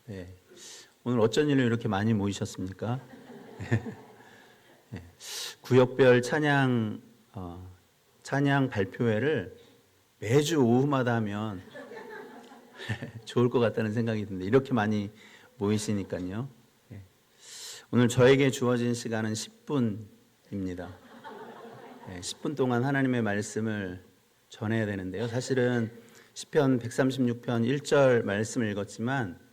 네. 오늘 어쩐 일로 이렇게 많이 모이셨습니까? 네. 구역별 찬양 발표회를 매주 오후마다 하면 좋을 것 같다는 생각이 드는데 이렇게 많이 모이시니까요. 네. 오늘 저에게 주어진 시간은 10분입니다. 네, 10분 동안 하나님의 말씀을 전해야 되는데요. 사실은 시편 136편 1절 말씀을 읽었지만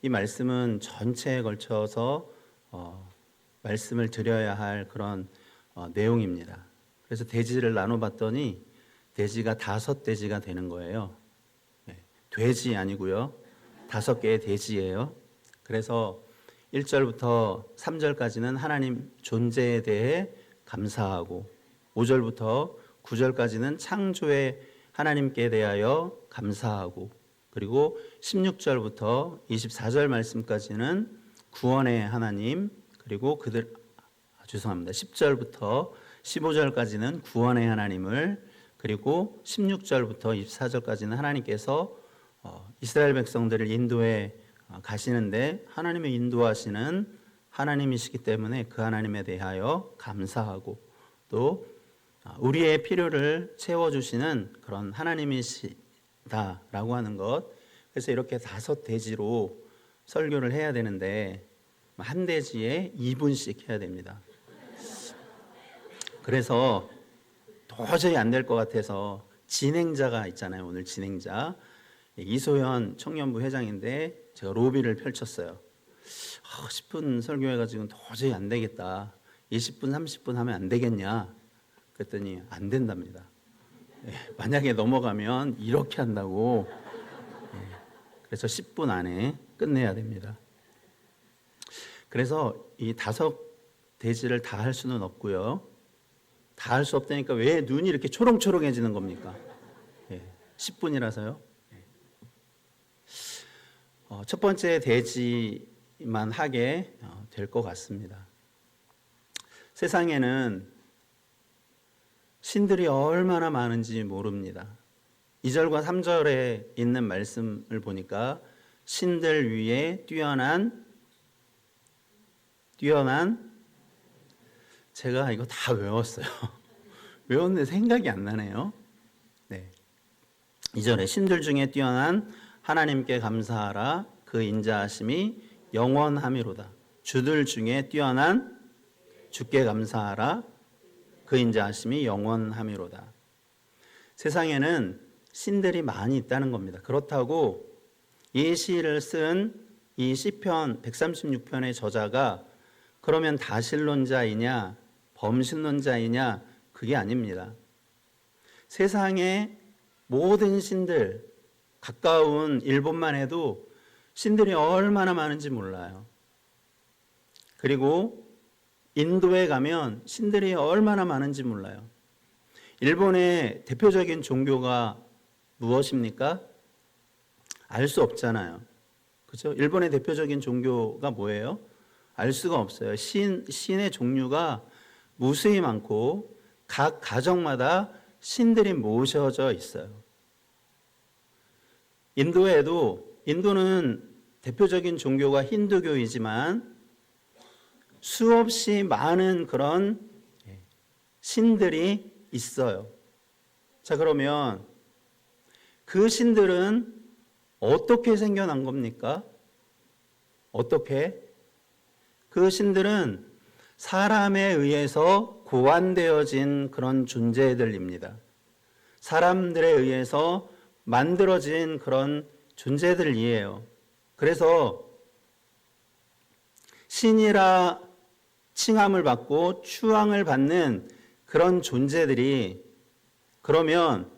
이 말씀은 전체에 걸쳐서 말씀을 드려야 할 그런 내용입니다. 그래서 대지를 나눠봤더니 대지가 5대지가 되는 거예요. 네, 돼지 아니고요. 5개의 대지예요. 그래서 1절부터 3절까지는 하나님 존재에 대해 감사하고 5절부터 9절까지는 창조의 하나님께 대하여 감사하고 그리고 16절부터 24절 말씀까지는 구원의 하나님 그리고 10절부터 15절까지는 구원의 하나님을 그리고 16절부터 24절까지는 하나님께서 이스라엘 백성들을 인도해 가시는데 하나님의 인도하시는 하나님이시기 때문에 그 하나님에 대하여 감사하고 또 우리의 필요를 채워주시는 그런 하나님이시다라고 하는 것. 그래서 이렇게 5대지로 설교를 해야 되는데 한 대지에 2분씩 해야 됩니다. 그래서 도저히 안 될 것 같아서 진행자가 있잖아요. 오늘 진행자 이소연 청년부 회장인데 제가 로비를 펼쳤어요. 10분 설교해가지고 도저히 안 되겠다. 20분 30분 하면 안 되겠냐 그랬더니 안 된답니다. 만약에 넘어가면 이렇게 한다고. 그래서 10분 안에 끝내야 됩니다. 그래서 이 5대지를 다 할 수는 없고요. 다 할 수 없다니까 왜 눈이 이렇게 초롱초롱해지는 겁니까? 10분이라서요. 첫 번째 대지만 하게 될 것 같습니다. 세상에는 신들이 얼마나 많은지 모릅니다. 2절과 3절에 있는 말씀을 보니까 신들 위에 뛰어난 제가 이거 다 외웠어요. 외웠는데 생각이 안 나네요. 네. 2절에 신들 중에 뛰어난 하나님께 감사하라 그 인자하심이 영원함이로다. 주들 중에 뛰어난 주께 감사하라 그 인자하심이 영원함이로다. 세상에는 신들이 많이 있다는 겁니다. 그렇다고 이 시를 쓴 이 시편 136편의 저자가 그러면 다신론자이냐 범신론자이냐 그게 아닙니다. 세상의 모든 신들 가까운 일본만 해도 신들이 얼마나 많은지 몰라요. 그리고 인도에 가면 신들이 얼마나 많은지 몰라요. 일본의 대표적인 종교가 무엇입니까? 알 수 없잖아요. 그렇죠? 일본의 대표적인 종교가 뭐예요? 알 수가 없어요. 신의 종류가 무수히 많고 각 가정마다 신들이 모셔져 있어요. 인도는 대표적인 종교가 힌두교이지만 수없이 많은 그런 신들이 있어요. 자, 그러면 그 신들은 어떻게 생겨난 겁니까? 어떻게? 그 신들은 사람에 의해서 고안되어진 그런 존재들입니다. 사람들에 의해서 만들어진 그런 존재들이에요. 그래서 신이라 칭함을 받고 추앙을 받는 그런 존재들이 그러면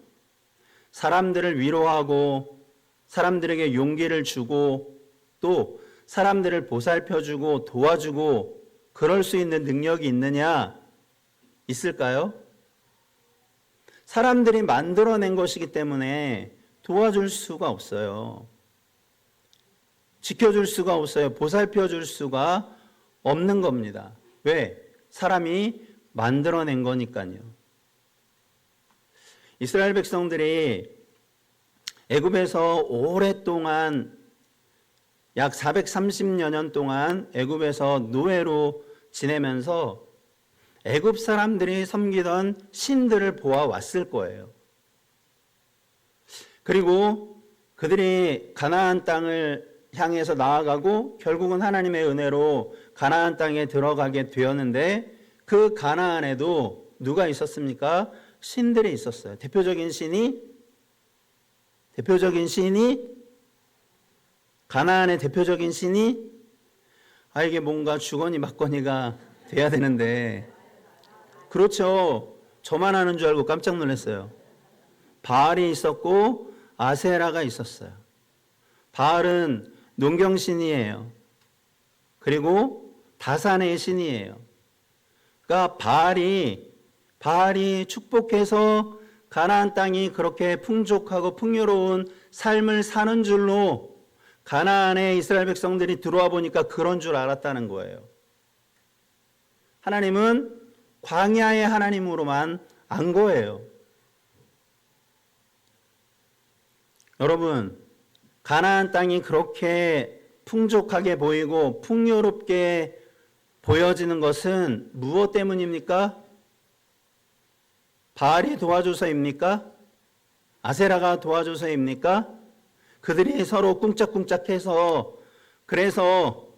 사람들을 위로하고 사람들에게 용기를 주고 또 사람들을 보살펴주고 도와주고 그럴 수 있는 능력이 있느냐? 있을까요? 사람들이 만들어낸 것이기 때문에 도와줄 수가 없어요. 지켜줄 수가 없어요. 보살펴줄 수가 없는 겁니다. 왜? 사람이 만들어낸 거니까요. 이스라엘 백성들이 애굽에서 오랫동안 약 430여 년 동안 애굽에서 노예로 지내면서 애굽 사람들이 섬기던 신들을 보아왔을 거예요. 그리고 그들이 가나안 땅을 향해서 나아가고 결국은 하나님의 은혜로 가나안 땅에 들어가게 되었는데, 그 가나안에도 누가 있었습니까? 신들이 있었어요. 대표적인 신이 가나안의 대표적인 신이 이게 뭔가 주거니 받거니가 돼야 되는데, 그렇죠. 저만 아는 줄 알고 깜짝 놀랐어요. 바알이 있었고 아세라가 있었어요. 바알은 농경신이에요. 그리고 다산의 신이에요. 그러니까 바알이 축복해서 가나안 땅이 그렇게 풍족하고 풍요로운 삶을 사는 줄로 가나안에 이스라엘 백성들이 들어와 보니까 그런 줄 알았다는 거예요. 하나님은 광야의 하나님으로만 안 거예요. 여러분, 가나안 땅이 그렇게 풍족하게 보이고 풍요롭게 보여지는 것은 무엇 때문입니까? 바알이 도와줘서입니까? 아세라가 도와줘서입니까? 그들이 서로 꿍짝꿍짝해서 그래서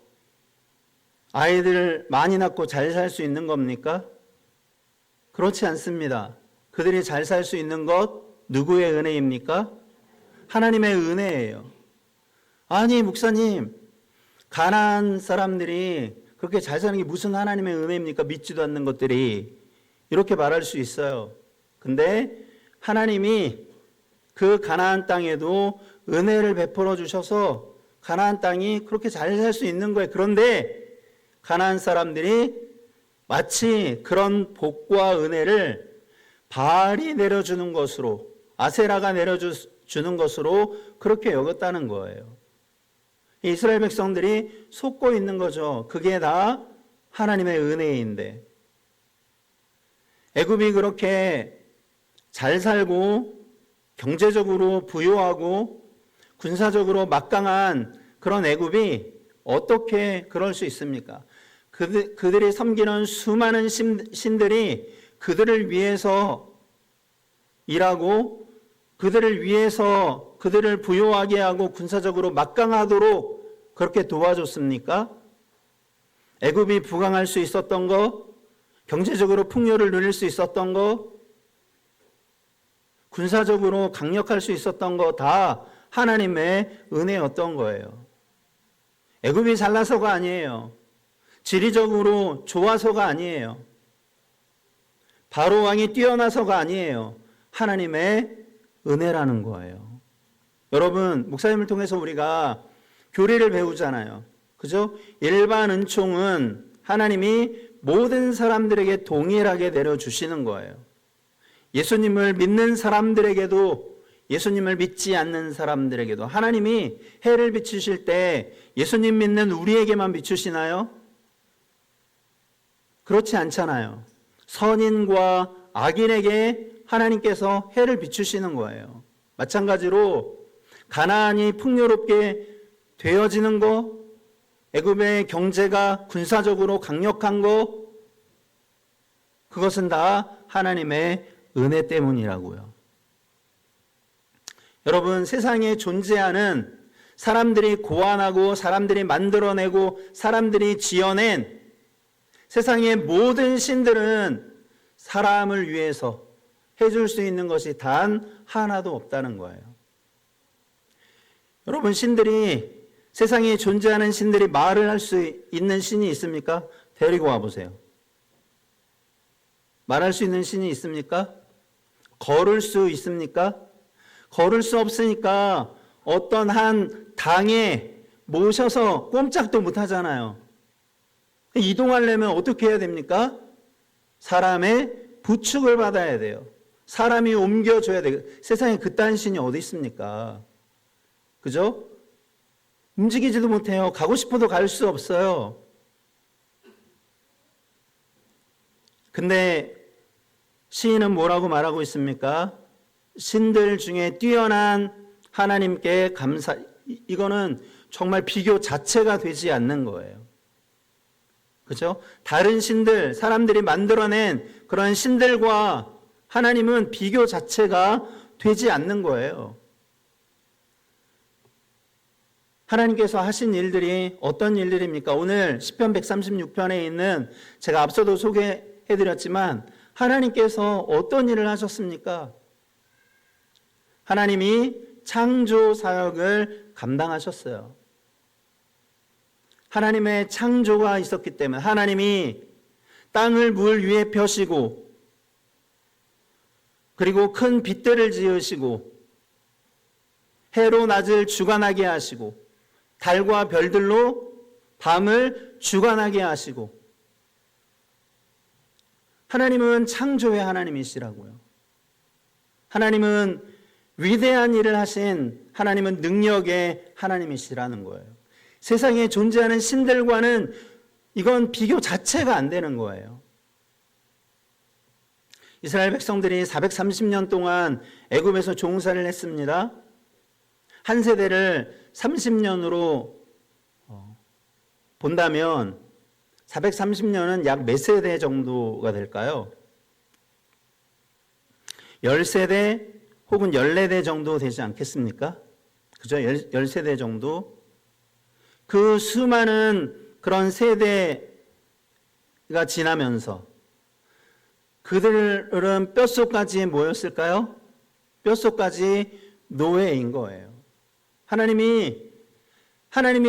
아이들 많이 낳고 잘 살 수 있는 겁니까? 그렇지 않습니다. 그들이 잘 살 수 있는 것 누구의 은혜입니까? 하나님의 은혜예요. 아니 목사님, 가나안 사람들이 그렇게 잘 사는 게 무슨 하나님의 은혜입니까? 믿지도 않는 것들이, 이렇게 말할 수 있어요. 근데 하나님이 그 가나안 땅에도 은혜를 베풀어 주셔서 가나안 땅이 그렇게 잘 살 수 있는 거예요. 그런데 가나안 사람들이 마치 그런 복과 은혜를 바알이 내려주는 것으로, 아세라가 내려주는 것으로 그렇게 여겼다는 거예요. 이스라엘 백성들이 속고 있는 거죠. 그게 다 하나님의 은혜인데, 애굽이 그렇게 잘 살고 경제적으로 부유하고 군사적으로 막강한 그런 애굽이 어떻게 그럴 수 있습니까? 그들이 섬기는 수많은 신들이 그들을 위해서 일하고 그들을 위해서 그들을 부유하게 하고 군사적으로 막강하도록 그렇게 도와줬습니까? 애굽이 부강할 수 있었던 거, 경제적으로 풍요를 누릴 수 있었던 거, 군사적으로 강력할 수 있었던 거 다 하나님의 은혜였던 거예요. 애굽이 잘나서가 아니에요. 지리적으로 좋아서가 아니에요. 바로 왕이 뛰어나서가 아니에요. 하나님의 은혜라는 거예요. 여러분, 목사님을 통해서 우리가 교리를 배우잖아요. 그죠? 일반 은총은 하나님이 모든 사람들에게 동일하게 내려주시는 거예요. 예수님을 믿는 사람들에게도, 예수님을 믿지 않는 사람들에게도 하나님이 해를 비추실 때 예수님 믿는 우리에게만 비추시나요? 그렇지 않잖아요. 선인과 악인에게 하나님께서 해를 비추시는 거예요. 마찬가지로 가나안이 풍요롭게 되어지는 거, 애굽의 경제가 군사적으로 강력한 거, 그것은 다 하나님의 은혜 때문이라고요. 여러분, 세상에 존재하는 사람들이 고안하고 사람들이 만들어내고 사람들이 지어낸 세상의 모든 신들은 사람을 위해서 해줄 수 있는 것이 단 하나도 없다는 거예요. 여러분, 신들이, 세상에 존재하는 신들이 말을 할 수 있는 신이 있습니까? 데리고 와보세요. 말할 수 있는 신이 있습니까? 걸을 수 있습니까? 걸을 수 없으니까 어떤 한 당에 모셔서 꼼짝도 못 하잖아요. 이동하려면 어떻게 해야 됩니까? 사람의 부축을 받아야 돼요. 사람이 옮겨줘야 돼요. 세상에 그딴 신이 어디 있습니까? 그죠? 움직이지도 못해요. 가고 싶어도 갈 수 없어요. 근데 시인은 뭐라고 말하고 있습니까? 신들 중에 뛰어난 하나님께 감사. 이거는 정말 비교 자체가 되지 않는 거예요. 그죠? 다른 신들, 사람들이 만들어낸 그런 신들과 하나님은 비교 자체가 되지 않는 거예요. 하나님께서 하신 일들이 어떤 일들입니까? 오늘 시편 136편에 있는, 제가 앞서도 소개해드렸지만 하나님께서 어떤 일을 하셨습니까? 하나님이 창조 사역을 감당하셨어요. 하나님의 창조가 있었기 때문에 하나님이 땅을 물 위에 펴시고, 그리고 큰 빛들을 지으시고, 해로 낮을 주관하게 하시고, 달과 별들로 밤을 주관하게 하시고, 하나님은 창조의 하나님이시라고요. 하나님은 위대한 일을 하신, 하나님은 능력의 하나님이시라는 거예요. 세상에 존재하는 신들과는 이건 비교 자체가 안 되는 거예요. 이스라엘 백성들이 430년 동안 애굽에서 종살이를 했습니다. 한 세대를 30년으로 본다면 430년은 약 몇 세대 정도가 될까요? 10세대 혹은 14대 정도 되지 않겠습니까? 그죠? 10세대 정도. 그 수많은 그런 세대가 지나면서 그들은 뼛속까지 뭐였을까요? 뼛속까지 노예인 거예요. 하나님이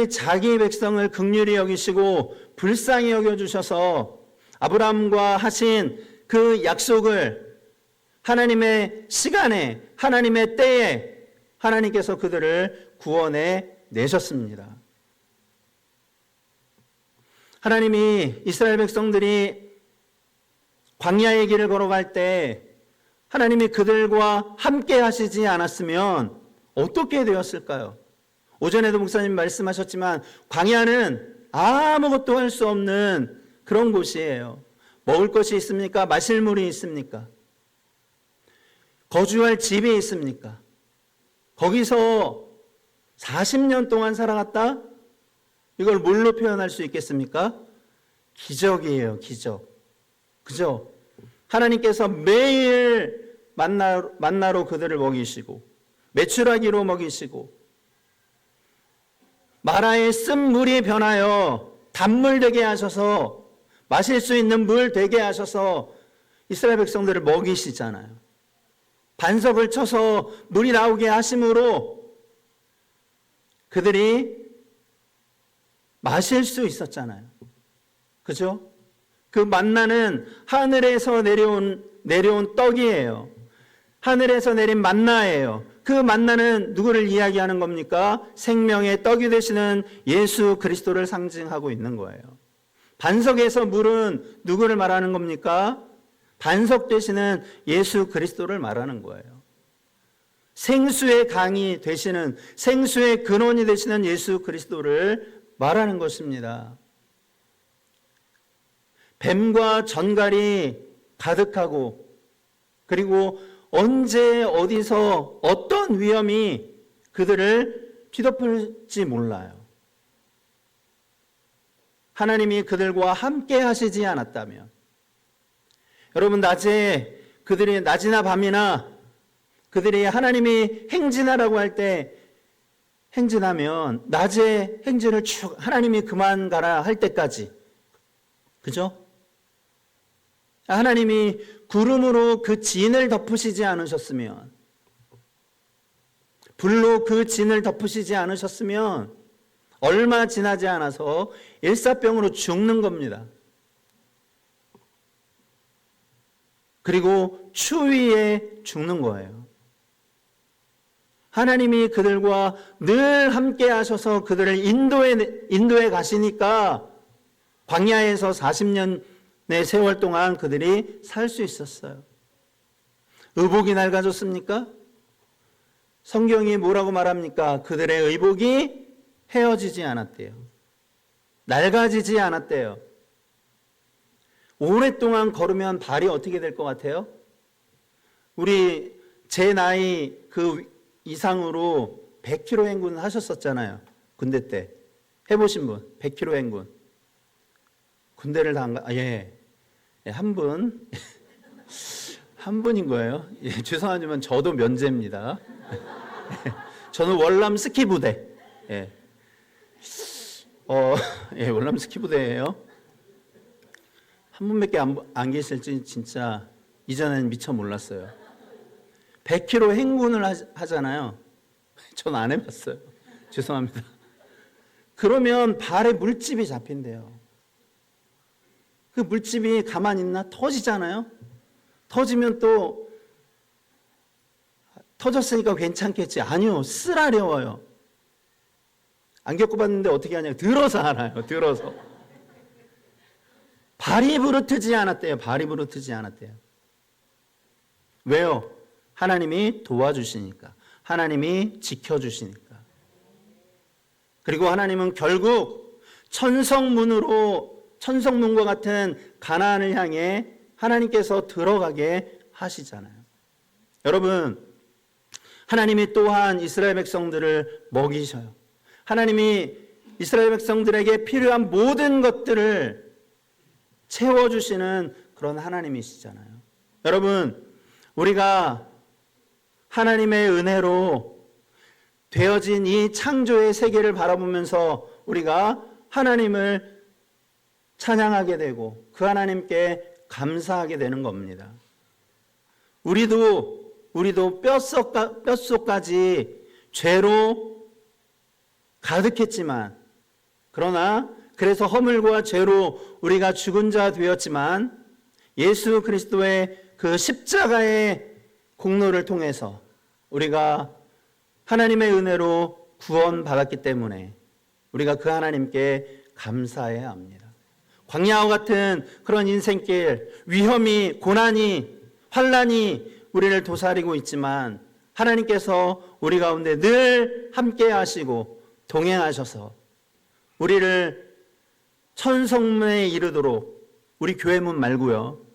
자기 백성을 긍휼히 여기시고 불쌍히 여겨주셔서 아브라함과 하신 그 약속을 하나님의 시간에, 하나님의 때에 하나님께서 그들을 구원해 내셨습니다. 하나님이 이스라엘 백성들이 광야의 길을 걸어갈 때 하나님이 그들과 함께 하시지 않았으면 어떻게 되었을까요? 오전에도 목사님 말씀하셨지만 광야는 아무것도 할 수 없는 그런 곳이에요. 먹을 것이 있습니까? 마실 물이 있습니까? 거주할 집이 있습니까? 거기서 40년 동안 살아갔다? 이걸 뭘로 표현할 수 있겠습니까? 기적이에요, 기적. 그죠? 하나님께서 매일 만나로 그들을 먹이시고, 메추라기로 먹이시고, 마라의 쓴 물이 변하여 단물 되게 하셔서, 마실 수 있는 물 되게 하셔서 이스라엘 백성들을 먹이시잖아요. 반석을 쳐서 물이 나오게 하심으로 그들이 마실 수 있었잖아요. 그죠? 그 만나는 하늘에서 내려온 떡이에요. 하늘에서 내린 만나예요. 그 만나는 누구를 이야기하는 겁니까? 생명의 떡이 되시는 예수 그리스도를 상징하고 있는 거예요. 반석에서 물은 누구를 말하는 겁니까? 반석 되시는 예수 그리스도를 말하는 거예요. 생수의 강이 되시는, 생수의 근원이 되시는 예수 그리스도를 말하는 것입니다. 뱀과 전갈이 가득하고, 그리고 언제 어디서 어떤 위험이 그들을 뒤덮을지 몰라요. 하나님이 그들과 함께 하시지 않았다면, 여러분, 그들이 낮이나 밤이나 그들이 하나님이 행진하라고 할 때 행진하면 낮에 행진을 쭉 하나님이 그만 가라 할 때까지, 그죠? 하나님이 구름으로 그 진을 덮으시지 않으셨으면, 불로 그 진을 덮으시지 않으셨으면 얼마 지나지 않아서 일사병으로 죽는 겁니다. 그리고 추위에 죽는 거예요. 하나님이 그들과 늘 함께 하셔서 그들을 인도에 가시니까 광야에서 40년의 세월 동안 그들이 살 수 있었어요. 의복이 낡아졌습니까? 성경이 뭐라고 말합니까? 그들의 의복이 헤어지지 않았대요. 낡아지지 않았대요. 오랫동안 걸으면 발이 어떻게 될 것 같아요? 제 나이 그 이상으로 100km 행군 하셨었잖아요. 군대 때 해보신 분, 100km 행군. 군대를 다 안 가, 예, 한 분, 한 분인 거예요. 예, 죄송하지만 저도 면제입니다. 저는 월남 스키 부대. 예. 예, 월남 스키 부대예요. 한 분밖에 안 계실지 진짜 이전에는 미처 몰랐어요. 100km 행군을 하잖아요. 전 안 해봤어요. 죄송합니다. 그러면 발에 물집이 잡힌대요. 그 물집이 가만히 있나? 터지잖아요. 터지면 또 터졌으니까 괜찮겠지. 아니요, 쓰라려워요. 안 겪어봤는데 어떻게 하냐? 들어서 알아요. 들어서. 발이 부르트지 않았대요. 발이 부르트지 않았대요. 왜요? 하나님이 도와주시니까. 하나님이 지켜주시니까. 그리고 하나님은 결국 천성문과 같은 가나안을 향해 하나님께서 들어가게 하시잖아요. 여러분, 하나님이 또한 이스라엘 백성들을 먹이셔요. 하나님이 이스라엘 백성들에게 필요한 모든 것들을 채워주시는 그런 하나님이시잖아요. 여러분, 우리가 하나님의 은혜로 되어진 이 창조의 세계를 바라보면서 우리가 하나님을 찬양하게 되고 그 하나님께 감사하게 되는 겁니다. 우리도 뼛속까지 죄로 가득했지만, 그러나 그래서 허물과 죄로 우리가 죽은 자 되었지만 예수 그리스도의 그 십자가의 공로를 통해서 우리가 하나님의 은혜로 구원받았기 때문에 우리가 그 하나님께 감사해야 합니다. 광야와 같은 그런 인생길, 위험이, 고난이, 환난이 우리를 도사리고 있지만 하나님께서 우리 가운데 늘 함께 하시고 동행하셔서 우리를 천성문에 이르도록, 우리 교회 문 말고요,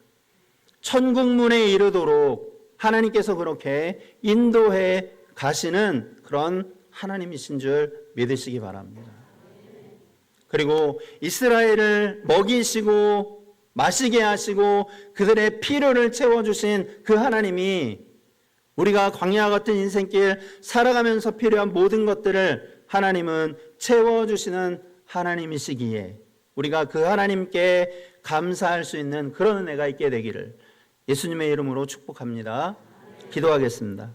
천국문에 이르도록 하나님께서 그렇게 인도해 가시는 그런 하나님이신 줄 믿으시기 바랍니다. 그리고 이스라엘을 먹이시고 마시게 하시고 그들의 필요를 채워주신 그 하나님이 우리가 광야와 같은 인생길 살아가면서 필요한 모든 것들을 하나님은 채워주시는 하나님이시기에 우리가 그 하나님께 감사할 수 있는 그런 은혜가 있게 되기를 예수님의 이름으로 축복합니다. 기도하겠습니다.